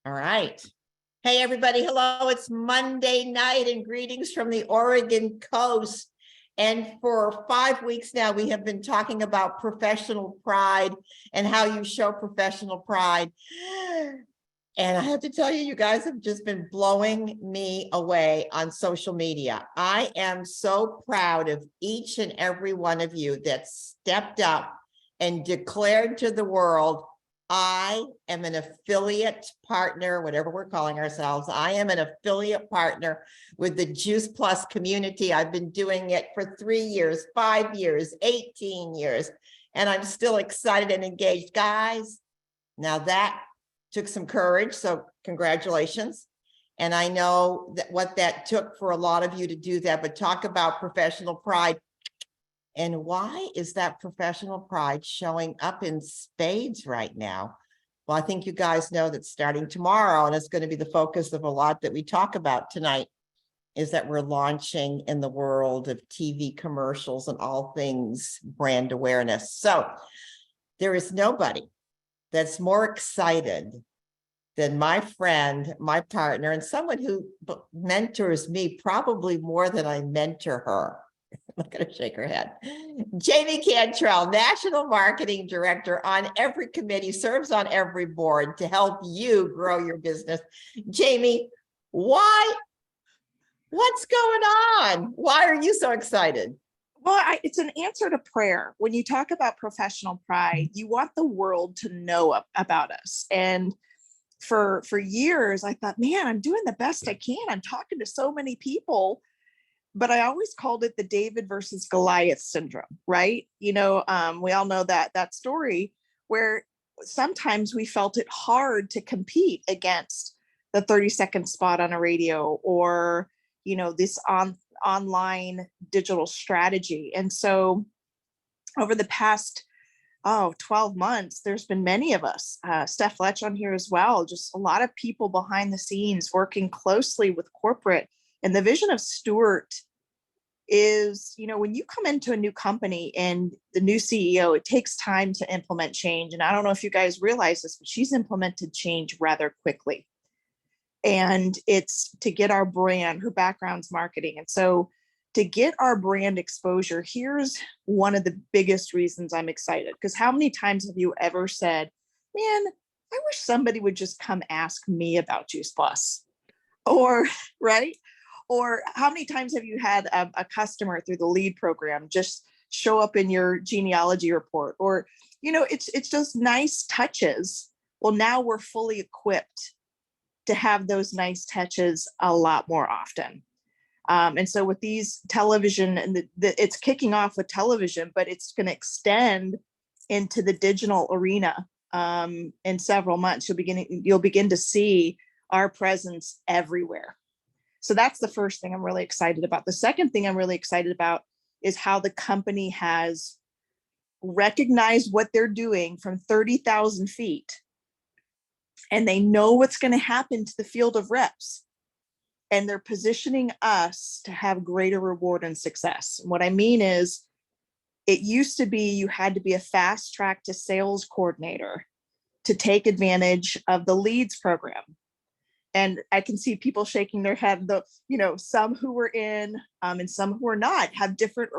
All right. Hey, everybody. Hello. It's Monday night and greetings from the Oregon coast. And for 5 weeks now, we have been talking about professional pride and how you show professional pride. And I have to tell you, you guys have just been blowing me away on social media. I am so proud of each and every one of you that stepped up and declared to the world, I am an affiliate partner, whatever we're calling ourselves. I am an affiliate partner with the Juice Plus community. I've been doing it for 3 years, 5 years, 18 years, and I'm still excited and engaged. Guys, now that took some courage, so congratulations. And I know that what that took for a lot of you to do that, but talk about professional pride. And why is that professional pride showing up in spades right now? Well, I think you guys know that starting tomorrow, and it's going to be the focus of a lot that we talk about tonight, is that we're launching in the world of TV commercials and all things brand awareness. So there is nobody that's more excited than my friend, my partner, and someone who mentors me probably more than I mentor her. Look at her shake her head. Jamie Cantrell, National Marketing Director on every committee, serves on every board to help you grow your business. Jamie, why? What's going on? Why are you so excited? Well, it's an answer to prayer. When you talk about professional pride, you want the world to know about us. And for years, I thought, man, I'm doing the best I can. I'm talking to so many people. But I always called it the David versus Goliath syndrome, right? We all know that story where sometimes we felt it hard to compete against the 30-second spot on a radio or, this online digital strategy. And so over the past 12 months, there's been many of us, Steph Letch on here as well, just a lot of people behind the scenes working closely with corporate. And the vision of Stuart is, when you come into a new company and the new CEO, it takes time to implement change. And I don't know if you guys realize this, but she's implemented change rather quickly. And it's to get our brand, her background's marketing. And so to get our brand exposure, here's one of the biggest reasons I'm excited. Because how many times have you ever said, man, I wish somebody would just come ask me about Juice Plus? Or, right? Or how many times have you had a customer through the lead program just show up in your genealogy report? Or, it's just nice touches. Well, now we're fully equipped to have those nice touches a lot more often. And so with these television, and it's kicking off with television, but it's going to extend into the digital arena in several months. You'll begin to see our presence everywhere. So that's the first thing I'm really excited about. The second thing I'm really excited about is how the company has recognized what they're doing from 30,000 feet. And they know what's going to happen to the field of reps. And they're positioning us to have greater reward and success. And what I mean is, it used to be you had to be a fast track to sales coordinator to take advantage of the leads program. And I can see people shaking their head, some who were in and some who are not have different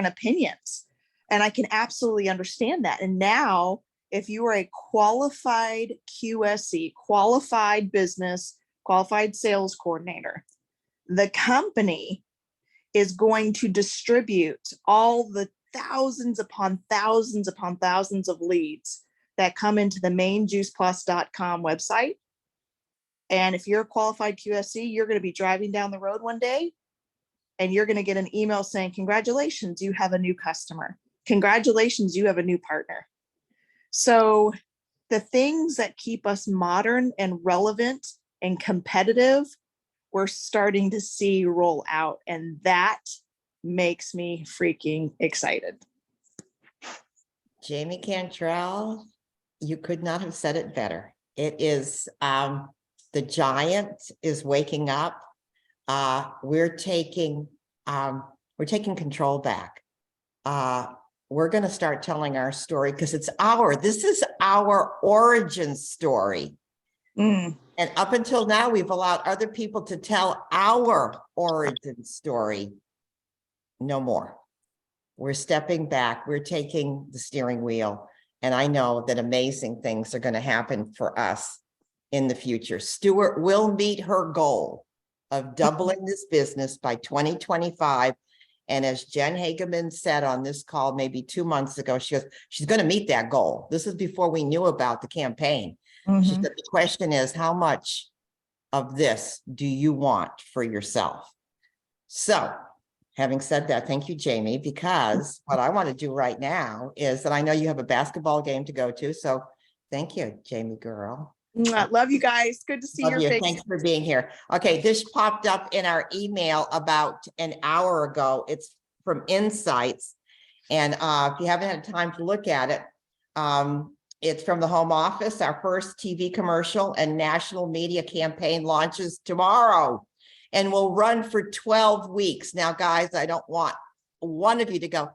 opinions. And I can absolutely understand that. And now, if you are a qualified QSC, qualified business, qualified sales coordinator, the company is going to distribute all the thousands upon thousands upon thousands of leads that come into the main juiceplus.com website. And if you're a qualified QSC, you're going to be driving down the road one day and you're going to get an email saying, congratulations, you have a new customer. Congratulations, you have a new partner. So the things that keep us modern and relevant and competitive, we're starting to see roll out. And that makes me freaking excited. Jamie Cantrell, you could not have said it better. It is... the giant is waking up. We're taking control back. We're going to start telling our story because this is our origin story. Mm. And up until now, we've allowed other people to tell our origin story. No more. We're stepping back. We're taking the steering wheel. And I know that amazing things are going to happen for us in the future. Stuart will meet her goal of doubling this business by 2025. And as Jen Hageman said on this call maybe 2 months ago, she goes, she's going to meet that goal. This is before we knew about the campaign. She said, the question is, how much of this do you want for yourself? So having said that, thank you, Jamie, because what I want to do right now is that I know you have a basketball game to go to. So thank you, Jamie girl. Love you guys. Good to see Love your you. face. Thanks for being here. Okay, this popped up in our email about an hour ago. It's from Insights. And if you haven't had time to look at it, it's from the Home Office. Our first TV commercial and national media campaign launches tomorrow and will run for 12 weeks. Now, guys, I don't want one of you to go,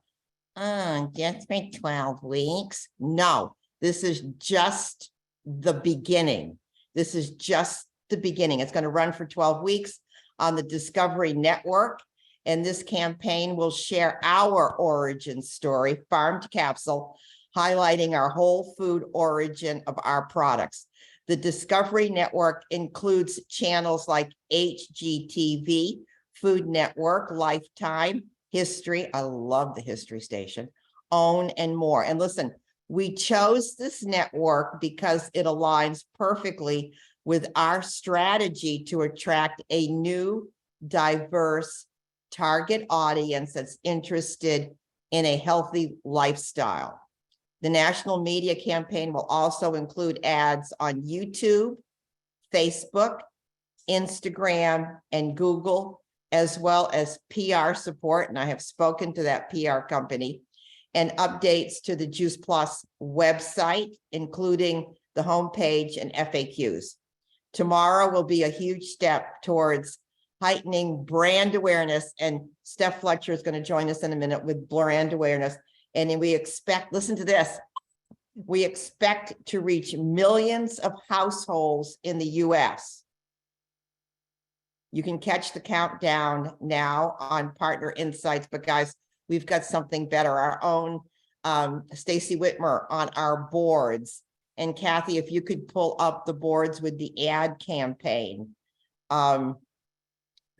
just for 12 weeks. No, this is just the beginning. This is just the beginning. It's going to run for 12 weeks on the Discovery Network. And this campaign will share our origin story, farm to capsule, highlighting our whole food origin of our products. The Discovery Network includes channels like HGTV, Food Network, Lifetime, History. I love the History Station, OWN, and more. And listen, we chose this network because it aligns perfectly with our strategy to attract a new, diverse target audience that's interested in a healthy lifestyle. The national media campaign will also include ads on YouTube, Facebook, Instagram, and Google, as well as PR support. And I have spoken to that PR company, and updates to the Juice Plus website, including the homepage and FAQs. Tomorrow will be a huge step towards heightening brand awareness. And Steph Fletcher is going to join us in a minute with brand awareness. And we expect, listen to this, we expect to reach millions of households in the US. You can catch the countdown now on Partner Insights, but guys, we've got something better. Our own Stacy Whitmer on our boards. And Kathy, if you could pull up the boards with the ad campaign. The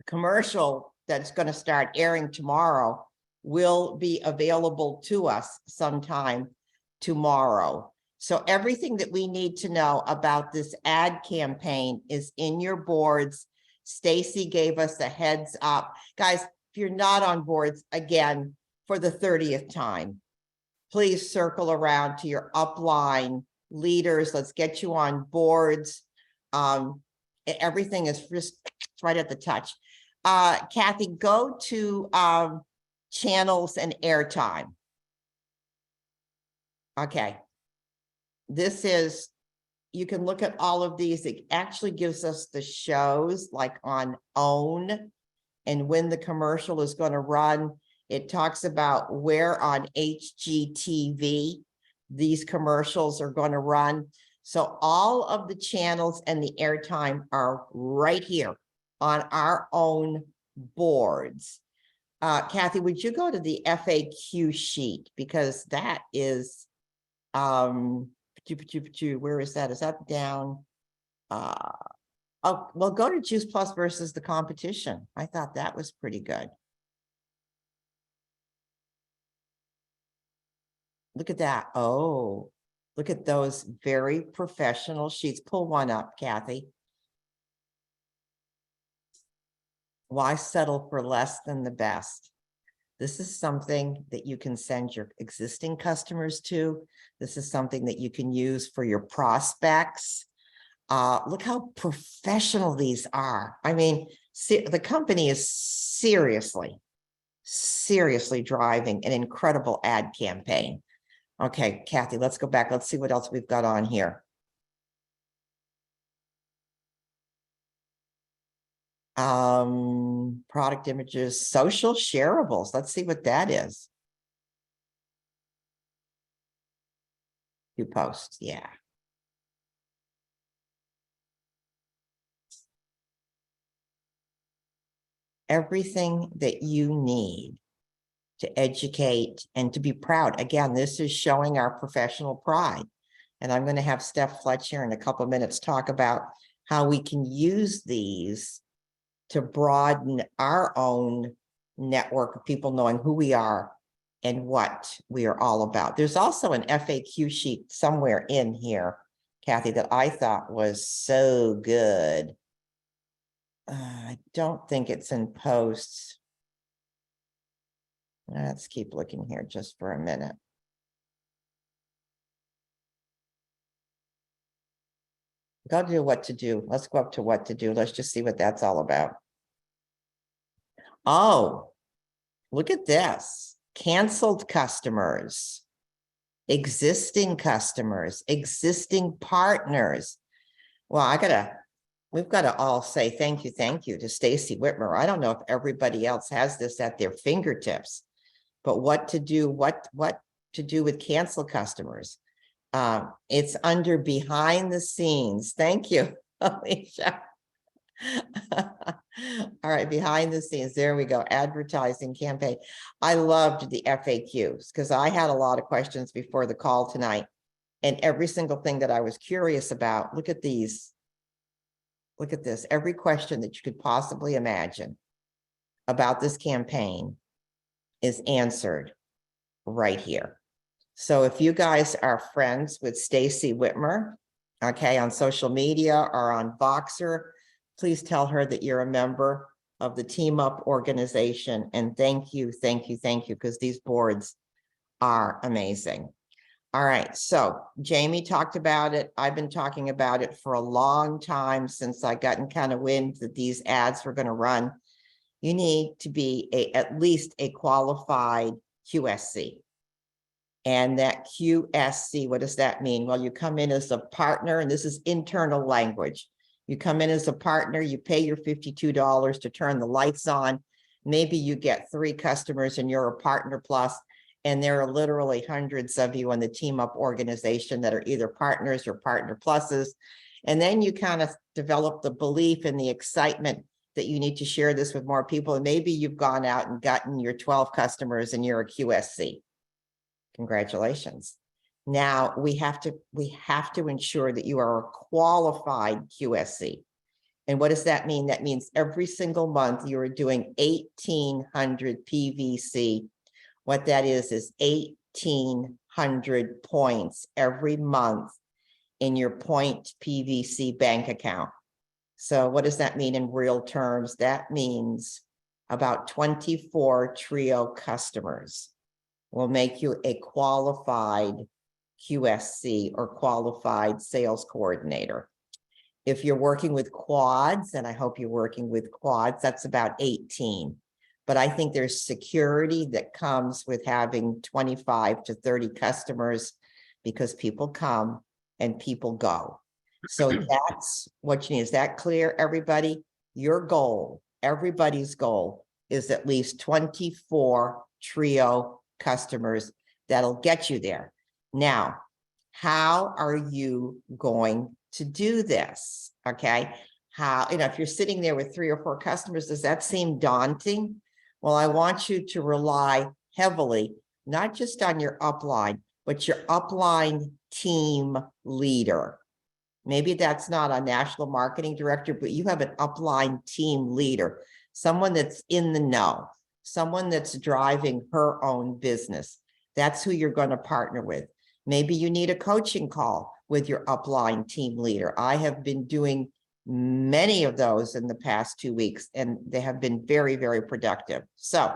commercial that's going to start airing tomorrow will be available to us sometime tomorrow. So everything that we need to know about this ad campaign is in your boards. Stacy gave us a heads up. Guys, if you're not on boards, again, for the 30th time, please circle around to your upline leaders. Let's get you on boards. Everything is just right at the touch. Kathy, go to channels and airtime. Okay. This is, you can look at all of these. It actually gives us the shows like on OWN and when the commercial is going to run. It talks about where on HGTV these commercials are going to run. So all of the channels and the airtime are right here on our own boards. Kathy, would you go to the FAQ sheet? Because that is, where is that? Is that down? Oh, well, go to Juice Plus versus the competition. I thought that was pretty good. Look at that. Oh, look at those very professional sheets. Pull one up, Kathy. Why settle for less than the best? This is something that you can send your existing customers to. This is something that you can use for your prospects. Look how professional these are. I mean, the company is seriously driving an incredible ad campaign. Okay, Kathy, let's go back. Let's see what else we've got on here. Product images, social shareables. Let's see what that is. You post, yeah. everything that you need to educate and to be proud. Again, this is showing our professional pride. And I'm going to have Steph Fletcher in a couple of minutes talk about how we can use these to broaden our own network of people knowing who we are and what we are all about. There's also an FAQ sheet somewhere in here, Kathy, that I thought was so good. I don't think it's in posts. Let's keep looking here just for a minute. Go to what to do. Let's go up to what to do. Let's just see what that's all about. Oh, look at this. Canceled customers, existing customers, existing partners. Well, we've got to all say thank you to Stacy Whitmer. I don't know if everybody else has this at their fingertips, but what to do with canceled customers. It's under behind the scenes. Thank you, Alicia. All right, behind the scenes, there we go, advertising campaign. I loved the FAQs because I had a lot of questions before the call tonight, and every single thing that I was curious about, look at these. Look at this, every question that you could possibly imagine about this campaign is answered right here. So if you guys are friends with Stacy Whitmer, okay, on social media or on Voxer, please tell her that you're a member of the Team Up organization. And thank you, because these boards are amazing. All right, so Jamie talked about it. I've been talking about it for a long time since I got in kind of wind that these ads were going to run. You need to be at least a qualified QSC. And that QSC, what does that mean? Well, you come in as a partner, and this is internal language. You come in as a partner, you pay your $52 to turn the lights on. Maybe you get 3 customers and you're a partner plus, and there are literally hundreds of you on the Team Up organization that are either partners or partner pluses. And then you kind of develop the belief and the excitement that you need to share this with more people. And maybe you've gone out and gotten your 12 customers and you're a QSC. Congratulations. Now we have to ensure that you are a qualified QSC. And what does that mean? That means every single month you are doing 1,800 PVC. What that is 1,800 points every month in your point PVC bank account. So what does that mean in real terms? That means about 24 Trio customers will make you a qualified QSC or qualified sales coordinator. If you're working with quads, and I hope you're working with quads, that's about 18. But I think there's security that comes with having 25 to 30 customers because people come and people go. So that's what you need. Is that clear, everybody? Your goal, everybody's goal, is at least 24 Trio customers. That'll get you there. Now, how are you going to do this? Okay. How, if you're sitting there with 3 or 4 customers, does that seem daunting? Well, I want you to rely heavily, not just on your upline, but your upline team leader. Maybe that's not a national marketing director, but you have an upline team leader, someone that's in the know, someone that's driving her own business. That's who you're going to partner with. Maybe you need a coaching call with your upline team leader. I have been doing many of those in the past 2 weeks, and they have been very, very productive. So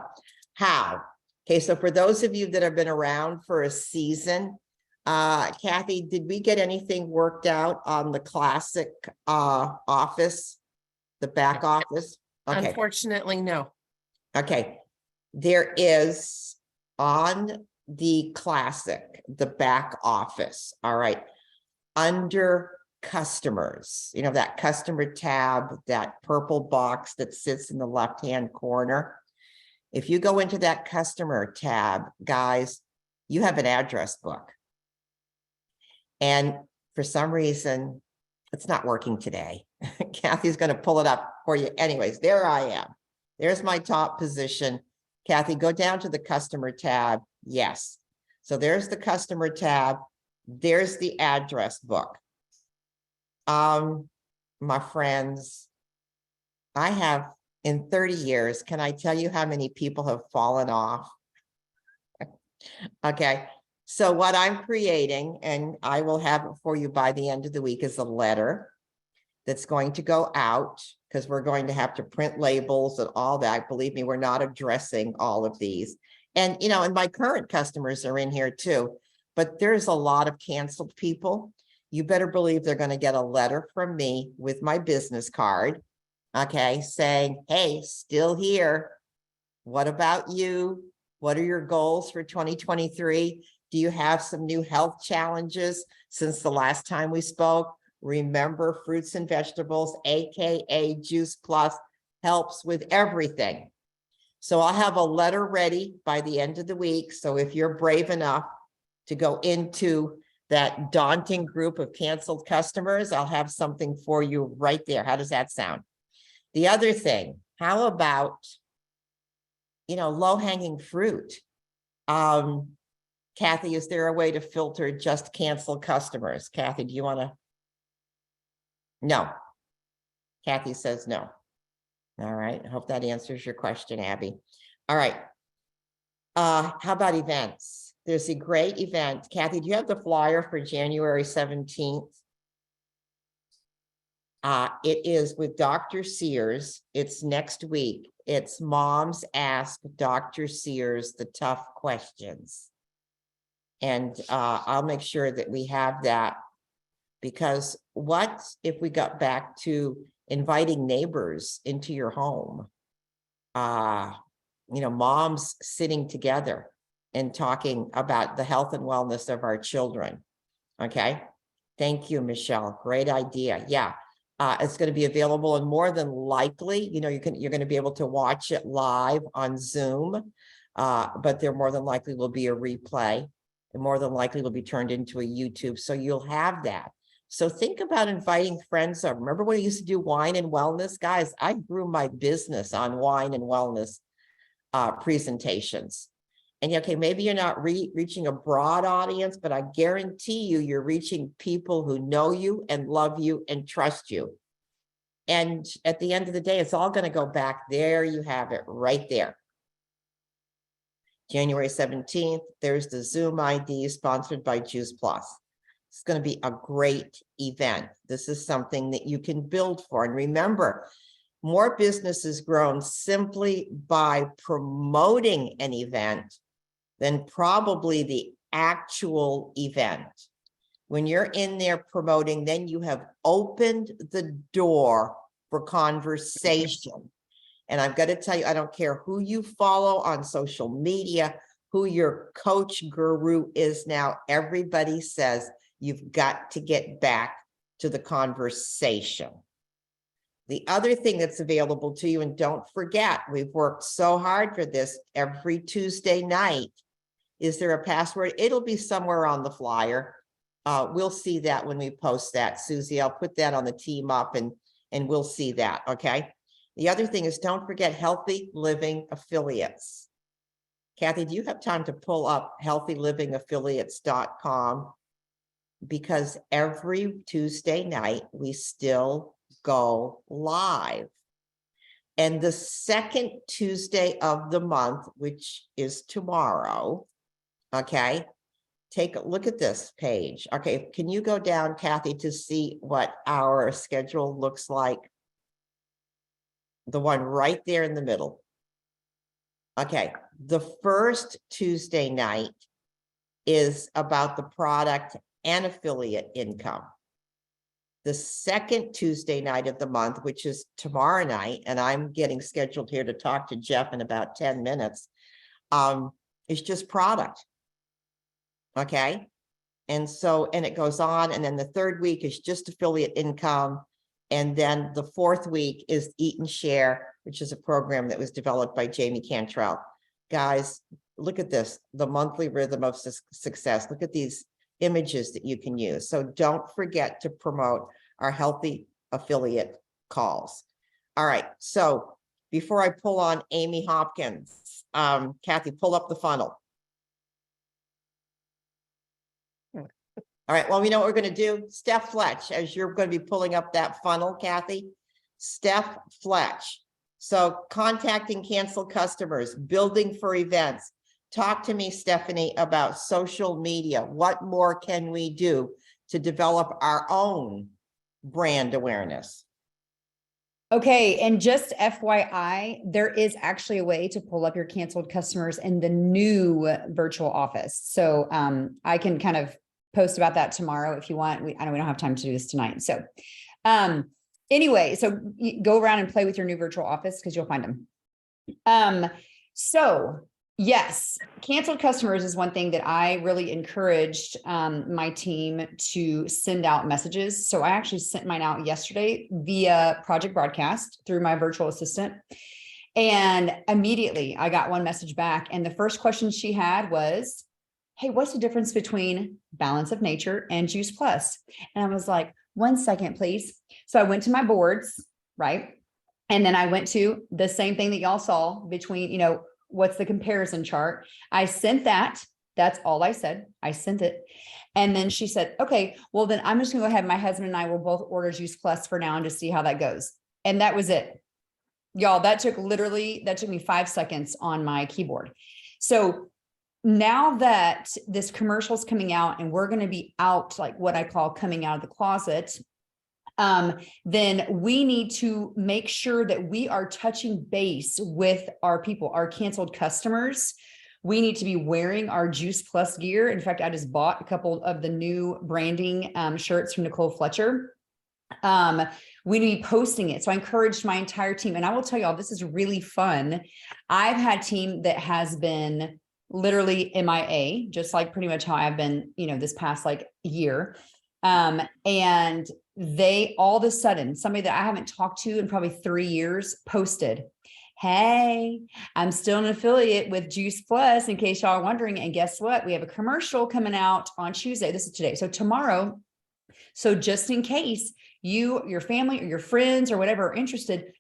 how? Okay, so for those of you that have been around for a season, Kathy, did we get anything worked out on the classic office, the back office? Okay. Unfortunately, no. Okay, there is on the classic, the back office, all right, under customers, that customer tab, that purple box that sits in the left-hand corner. If you go into that customer tab, guys, you have an address book. And for some reason, it's not working today. Kathy's going to pull it up for you. Anyways, there I am. There's my top position. Kathy, go down to the customer tab. Yes. So there's the customer tab. There's the address book. My friends, I have in 30 years, can I tell you how many people have fallen off? Okay. So what I'm creating, and I will have it for you by the end of the week, is a letter that's going to go out, because we're going to have to print labels and all that. Believe me, we're not addressing all of these. And, you know, and my current customers are in here too, but there's a lot of canceled people. You better believe they're going to get a letter from me with my business card, okay, saying, hey, still here. What about you? What are your goals for 2023? Do you have some new health challenges since the last time we spoke? Remember, fruits and vegetables, AKA Juice Plus, helps with everything. So I'll have a letter ready by the end of the week. So if you're brave enough to go into that daunting group of canceled customers, I'll have something for you right there. How does that sound? The other thing, how about, you know, low-hanging fruit? Kathy, is there a way to filter just canceled customers? Kathy, do you want to? No. Kathy says no. All right. I hope that answers your question, Abby. All right. How about events? There's a great event. Kathy, do you have the flyer for January 17th? It is with Dr. Sears. It's next week. It's Moms Ask Dr. Sears the Tough Questions. And I'll make sure that we have that, because what if we got back to inviting neighbors into your home? You know, moms sitting together and talking about the health and wellness of our children. Okay. Thank you, Michelle. Great idea. Yeah. It's going to be available, and more than likely, you know, you're going to be able to watch it live on Zoom. But there more than likely will be a replay. And more than likely will be turned into a YouTube. So you'll have that. So think about inviting friends over. Remember when I used to do wine and wellness? Guys, I grew my business on wine and wellness presentations. And okay, maybe you're not reaching a broad audience, but I guarantee you, you're reaching people who know you and love you and trust you. And at the end of the day, it's all going to go back. There you have it right there. January 17th, there's the Zoom ID sponsored by Juice Plus. It's going to be a great event. This is something that you can build for. And remember, more business is grown simply by promoting an event than probably the actual event. When you're in there promoting, then you have opened the door for conversation. And I've got to tell you, I don't care who you follow on social media, who your coach guru is now, everybody says you've got to get back to the conversation. The other thing that's available to you, and don't forget, we've worked so hard for this, every Tuesday night, is there a password? It'll be somewhere on the flyer. We'll see that when we post that. Susie, I'll put that on the team up and we'll see that, okay? The other thing is, don't forget Healthy Living Affiliates. Kathy, do you have time to pull up healthylivingaffiliates.com? Because every Tuesday night, we still go live. And the second Tuesday of the month, which is tomorrow, okay, take a look at this page. Okay, can you go down, Kathy, to see what our schedule looks like? The one right there in the middle. Okay, the first Tuesday night is about the product and affiliate income. The second Tuesday night of the month, which is tomorrow night, and I'm getting scheduled here to talk to Jeff in about 10 minutes, is just product. Okay. And so, and it goes on. And then the third week is just affiliate income. And then the fourth week is Eat and Share, which is a program that was developed by Jamie Cantrell. Guys, look at this, the monthly rhythm of success. Look at these images that you can use. So don't forget to promote our healthy affiliate calls. All right. So before I pull on Amy Hopkins. Kathy, pull up the funnel. All right, well, we know what we're going to do. Steph Fletch, as you're going to be pulling up that funnel, Kathy. Steph Fletch. So contacting canceled customers, building for events. Talk to me, Stephanie, about social media. What more can we do to develop our own brand awareness? Okay, and just FYI, there is actually a way to pull up your canceled customers in the new virtual office. So I can kind of post about that tomorrow if you want. I know we don't have time to do this tonight. So anyway, so go around and play with your new virtual office because you'll find them. So yes, canceled customers is one thing that I really encouraged my team to send out messages. So I actually sent mine out yesterday via Project Broadcast through my virtual assistant. And immediately I got one message back. And the first question she had was, hey, what's the difference between Balance of Nature and Juice Plus? And I was like, 1 second, please. So I went to my boards, right? And then I went to the same thing that y'all saw between, you know, what's the comparison chart? I sent that. That's all I said. I sent it. And then she said, okay, well, then I'm just gonna go ahead. My husband and I will both order Juice Plus for now and just see how that goes. And that was it. Y'all, that took me 5 seconds on my keyboard. So now that this commercial is coming out and we're going to be out, like what I call coming out of the closet, then we need to make sure that we are touching base with our people, our canceled customers. We need to be wearing our Juice Plus gear. In fact, I just bought a couple of the new branding shirts from Nicole Fletcher. We need to be posting it. So I encouraged my entire team, and I will tell y'all, this is really fun. I've had a team that has been literally MIA, just like pretty much how I've been, you know, this past like year. And they all of a sudden, somebody that I haven't talked to in probably 3 years posted, hey, I'm still an affiliate with Juice Plus in case y'all are wondering. And guess what? We have a commercial coming out on Tuesday. This is today. So tomorrow. So just in case you, your family or your friends or whatever are interested,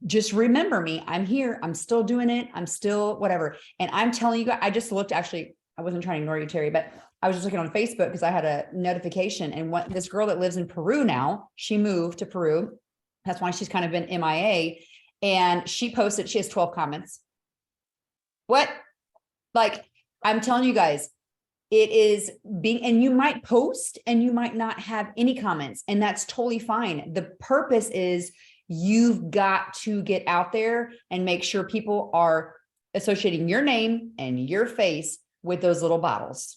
just remember me. I'm here. I'm still doing it. I'm still whatever. And I'm telling you guys, I just looked, actually, I wasn't trying to ignore you, Terry, but I was just looking on Facebook because I had a notification, and what this girl that lives in Peru now, she moved to Peru. That's why she's kind of been MIA. And she posted, she has 12 comments. What? Like, I'm telling you guys, it is being, and you might post and you might not have any comments, and that's totally fine. The purpose is you've got to get out there and make sure people are associating your name and your face with those little bottles.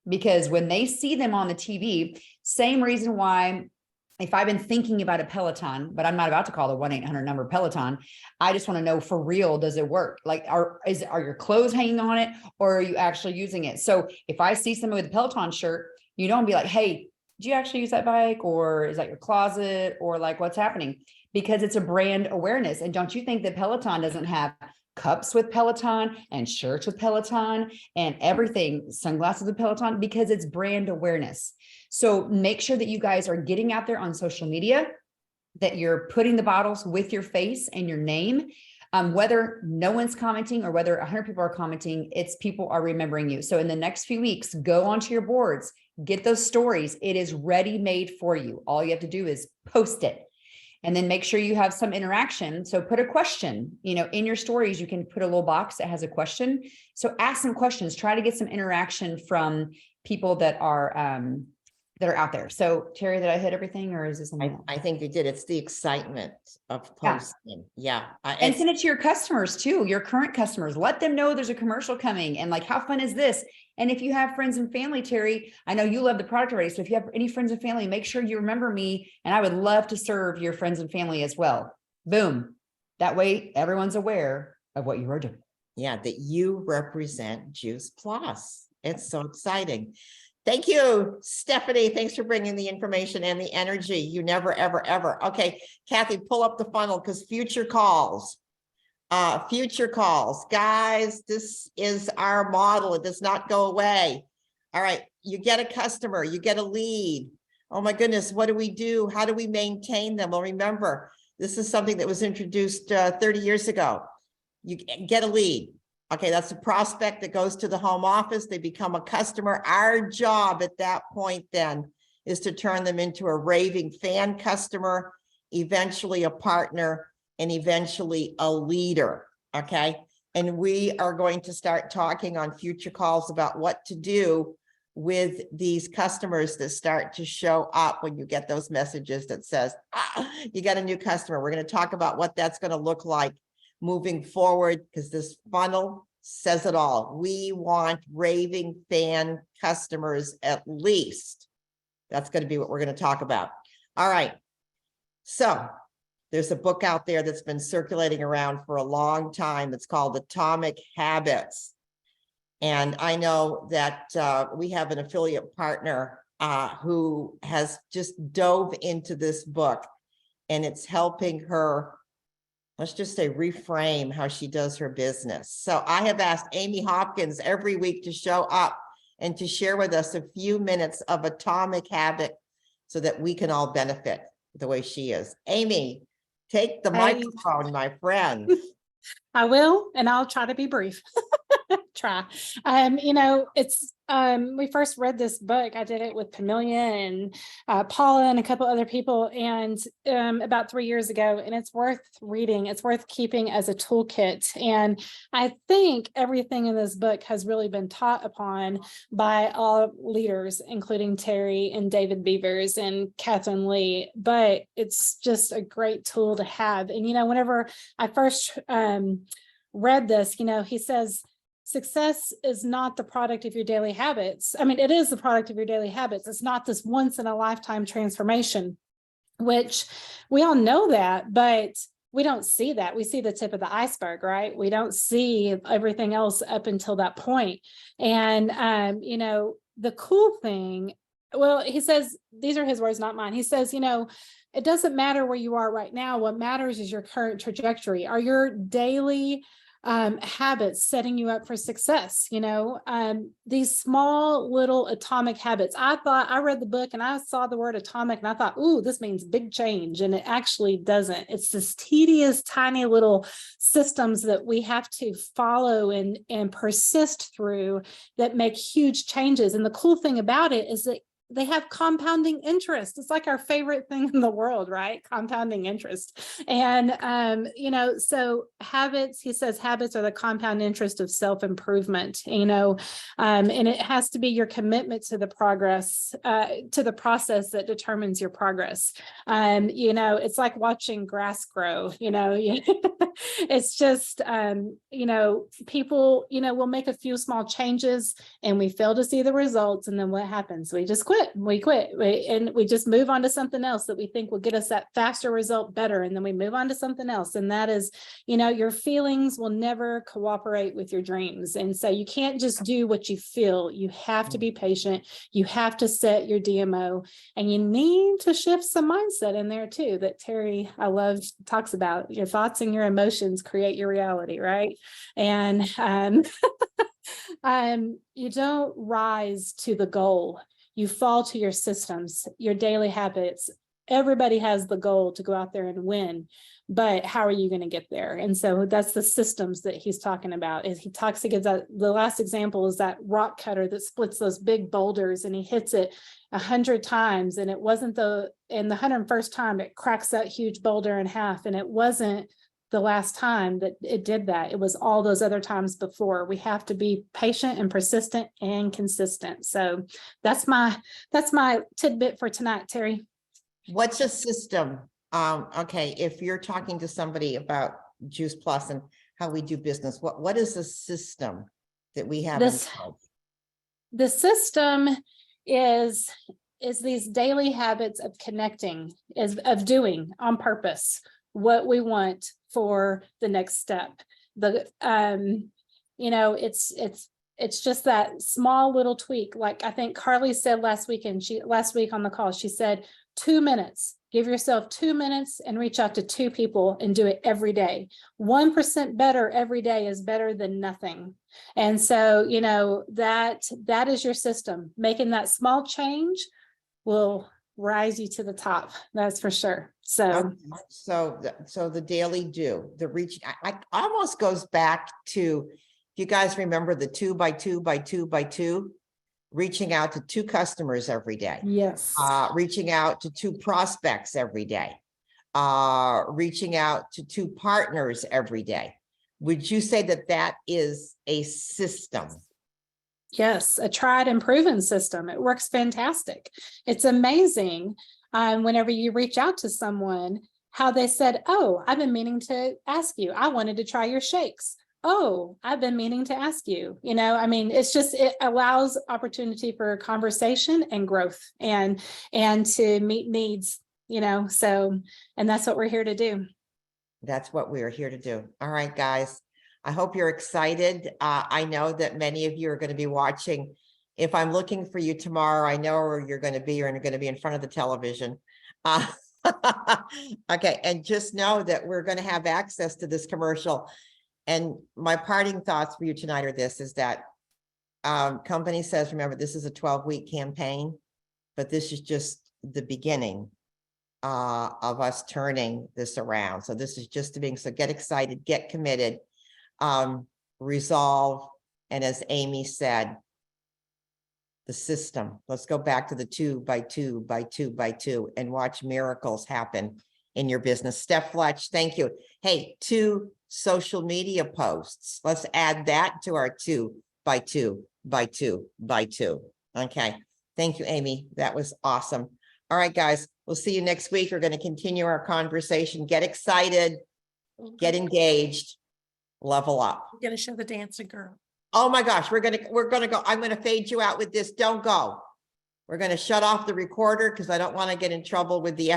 Because when they see them on the TV, same reason why, if I've been thinking about a Peloton, but I'm not about to call the 1-800 number Peloton, I just want to know for real, does it work? Like, are your clothes hanging on it, or are you actually using it? So if I see somebody with a Peloton shirt, you don't be like, hey, do you actually use that bike? Or is that your closet? Or like, what's happening? Because it's a brand awareness. And don't you think that Peloton doesn't have cups with Peloton and shirts with Peloton and everything, sunglasses with Peloton? Because it's brand awareness. So make sure that you guys are getting out there on social media, that you're putting the bottles with your face and your name. Whether no one's commenting or whether 100 people are commenting, it's people are remembering you. So in the next few weeks, go onto your boards, get those stories. It is ready made for you. All you have to do is post it. And then make sure you have some interaction. So put a question, you know, in your stories, you can put a little box that has a question. So ask some questions, try to get some interaction from people that are out there. So Terry, did I hit everything, or is this something else? I think you did. It's the excitement of posting. Yeah. And send it to your customers too, your current customers. Let them know there's a commercial coming and like, how fun is this? And if you have friends and family, Terry, I know you love the product already. So if you have any friends and family, make sure you remember me, and I would love to serve your friends and family as well. Boom. That way everyone's aware of what you are doing. Yeah, that you represent Juice Plus. It's so exciting. Thank you, Stephanie. Thanks for bringing the information and the energy. You never, ever, ever. Okay, Kathy, pull up the funnel, because future calls. Future calls. Guys, this is our model. It does not go away. All right, you get a customer, you get a lead. Oh my goodness, what do we do? How do we maintain them? Well, remember, This is something that was introduced 30 years ago. You get a lead. Okay, that's a prospect that goes to the home office. They become a customer. Our job at that point then is to turn them into a raving fan customer, eventually a partner, and eventually a leader. Okay. And we are going to start talking on future calls about what to do with these customers that start to show up when you get those messages that says, you got a new customer. We're going to talk about what that's going to look like moving forward, because this funnel says it all. We want raving fan customers at least. That's going to be what we're going to talk about. All right. So there's a book out there that's been circulating around for a long time. It's called Atomic Habits. And I know that we have an affiliate partner who has just dove into this book, and it's helping her, let's just say, reframe how she does her business. So I have asked Amy Hopkins every week to show up and to share with us a few minutes of Atomic Habit so that we can all benefit the way she is. Amy, take the microphone, my friend. I will, and I'll try to be brief. Try. It's we first read this book. I did it with Pamelia and Paula and a couple other people, and about 3 years ago, and it's worth reading. It's worth keeping as a toolkit. And I think everything in this book has really been taught upon by all leaders, including Terry and David Beavers and Catherine Lee. But it's just a great tool to have. And, whenever I first read this, he says, success is not the product of your daily habits. I mean, it is the product of your daily habits. It's not this once in a lifetime transformation, which we all know that, but we don't see that. We see the tip of the iceberg, right? We don't see everything else up until that point. And, the cool thing, well, he says, these are his words, not mine. He says, it doesn't matter where you are right now. What matters is your current trajectory. Are your daily habits setting you up for success? These small little atomic habits. I read the book and I saw the word atomic and I thought, ooh, this means big change. And it actually doesn't. It's this tedious, tiny little systems that we have to follow and persist through that make huge changes. And the cool thing about it is that they have compounding interest. It's like our favorite thing in the world, right? Compounding interest. And, so habits, he says, habits are the compound interest of self-improvement, and it has to be your commitment to the progress, to the process that determines your progress. It's like watching grass grow, it's just, people, will make a few small changes and we fail to see the results. And then what happens? We just quit. And we just move on to something else that we think will get us that faster result better. And then we move on to something else. And that is, your feelings will never cooperate with your dreams. And so you can't just do what you feel. You have to be patient. You have to set your DMO, and you need to shift some mindset in there too, that Terry, I love, talks about. Your thoughts and your emotions create your reality, right? And you don't rise to the goal. You fall to your systems, your daily habits. Everybody has the goal to go out there and win, but how are you going to get there? And so that's the systems that he's talking about. Is he talks against that. The last example is that rock cutter that splits those big boulders, and he hits it 100 times, and it wasn't the 101st time it cracks that huge boulder in half, and it wasn't the last time that it did that. It was all those other times before. We have to be patient and persistent and consistent. So that's my tidbit for tonight, Terry. What's a system? Okay, if you're talking to somebody about Juice Plus and how we do business, what is the system that we have? The system is these daily habits of connecting, of doing on purpose what we want for the next step. It's just that small little tweak. Like I think Carly said last week on the call, she said 2 minutes. Give yourself 2 minutes and reach out to 2 people and do it every day. 1% better every day is better than nothing. And so, that is your system. Making that small change will rise you to the top. That's for sure. So Okay, so the daily do, the reach, I almost goes back to, if you guys remember the 2 by 2 by 2 by 2, reaching out to 2 customers every day, yes. reaching out to 2 prospects every day, reaching out to 2 partners every day. Would you say that that is a system? Yes, a tried and proven system. It works fantastic. It's amazing whenever you reach out to someone, how they said, oh, I've been meaning to ask you. I wanted to try your shakes. Oh, I've been meaning to ask you. You know, I mean, it's just, it allows opportunity for conversation and growth and to meet needs, you know, so, and that's what we're here to do. That's what we are here to do. All right, guys. I hope you're excited. I know that many of you are going to be watching. If I'm looking for you tomorrow, I know where you're going to be. You're going to be in front of the television. Okay, and just know that we're going to have access to this commercial. And my parting thoughts for you tonight are this, is that company says, remember, this is a 12-week campaign, but this is just the beginning of us turning this around. So this is just the beginning. So get excited, get committed. Resolve, and as Amy said, the system. Let's go back to the 2 by 2 by 2 by 2 and watch miracles happen in your business. Steph Fletch, thank you. Hey, 2 social media posts. Let's add that to our 2 by 2 by 2 by 2. Okay, thank you, Amy. That was awesome. All right, guys, we'll see you next week. We're going to continue our conversation. Get excited, get engaged. Level up. We're gonna show the dancing girl. Oh my gosh, we're gonna go. I'm gonna fade you out with this. Don't go. We're gonna shut off the recorder because I don't want to get in trouble with the